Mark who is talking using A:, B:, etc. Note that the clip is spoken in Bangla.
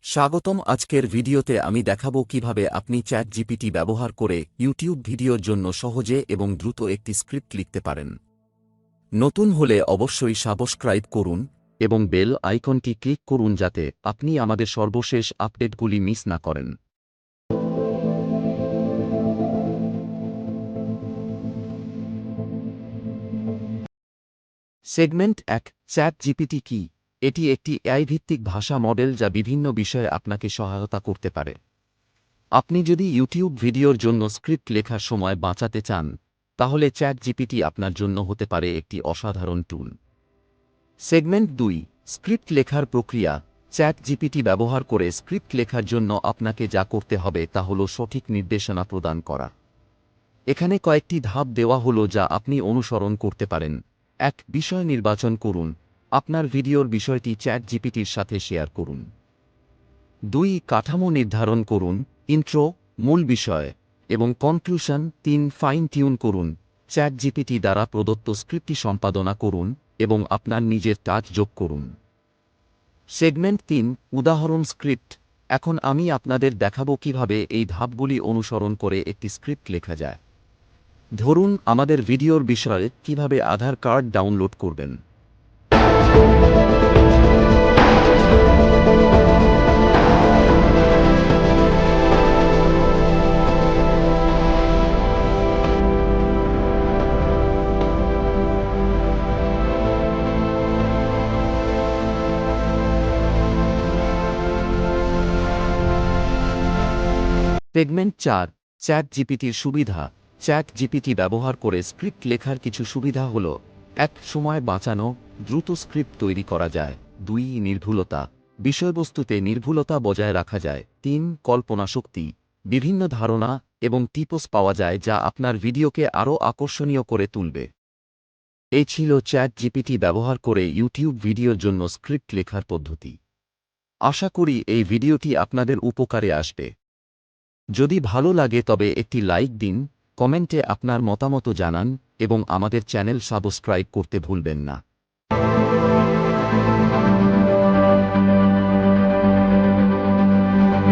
A: স্বাগতম। আজকের ভিডিওতে আমি দেখাবো কিভাবে আপনি চ্যাট জিপিটি ব্যবহার করে ইউটিউব ভিডিওর জন্য সহজে এবং দ্রুত একটি স্ক্রিপ্ট লিখতে পারেন। নতুন হলে অবশ্যই সাবস্ক্রাইব করুন এবং বেল আইকনটি ক্লিক করুন যাতে আপনি আমাদের সর্বশেষ আপডেটগুলি মিস না করেন। সেগমেন্ট ১। চ্যাট জিপিটি কি? এটি একটি এআই ভিত্তিক ভাষা মডেল যা বিভিন্ন বিষয়ে আপনাকে সহায়তা করতে পারে। আপনি যদি ইউটিউব ভিডিওর জন্য স্ক্রিপ্ট লেখার সময় বাঁচাতে চান, তাহলে চ্যাট জিপিটি আপনার জন্য হতে পারে একটি অসাধারণ টুল। সেগমেন্ট ২। স্ক্রিপ্ট লেখার প্রক্রিয়া। চ্যাট জিপিটি ব্যবহার করে স্ক্রিপ্ট লেখার জন্য আপনাকে যা করতে হবে তা হল সঠিক নির্দেশনা প্রদান করা। এখানে কয়েকটি ধাপ দেওয়া হলো যা আপনি অনুসরণ করতে পারেন। ১। বিষয় নির্বাচন করুন। আপনার ভিডিওর বিষয়টি চ্যাট জিপিটির সাথে শেয়ার করুন। ২। কাঠামো নির্ধারণ করুন। ইন্ট্রো, মূল বিষয়, এবং কনক্লুশন। ৩। ফাইন টিউন করুন। চ্যাট জিপিটি দ্বারা প্রদত্ত স্ক্রিপ্টটি সম্পাদনা করুন এবং আপনার নিজের টাচ যোগ করুন। সেগমেন্ট ৩। উদাহরণ স্ক্রিপ্ট। এখন আমি আপনাদের দেখাবো কিভাবে এই ধাপগুলি অনুসরণ করে একটি স্ক্রিপ্ট লেখা যায়। ধরুন, আমাদের ভিডিওর বিষয়ে কিভাবে আধার কার্ড ডাউনলোড করবেন। সেগমেন্ট ৪। চ্যাট জিপিটির সুবিধা। চ্যাট জিপিটি ব্যবহার করে স্ক্রিপ্ট লেখার কিছু সুবিধা হল: ১। সময় বাঁচানো, দ্রুত স্ক্রিপ্ট তৈরি করা যায়। ২। নির্ভুলতা, বিষয়বস্তুতে নির্ভুলতা বজায় রাখা যায়। ৩। কল্পনাশক্তি, বিভিন্ন ধারণা এবং টিপস পাওয়া যায় যা আপনার ভিডিওকে আরও আকর্ষণীয় করে তুলবে। এই ছিল চ্যাট জিপিটি ব্যবহার করে ইউটিউব ভিডিওর জন্য স্ক্রিপ্ট লেখার পদ্ধতি। আশা করি এই ভিডিওটি আপনাদের উপকারে আসবে। যদি ভালো লাগে তবে একটি লাইক দিন, কমেন্টে আপনার মতামত জানান এবং আমাদের চ্যানেল সাবস্ক্রাইব করতে ভুলবেন না।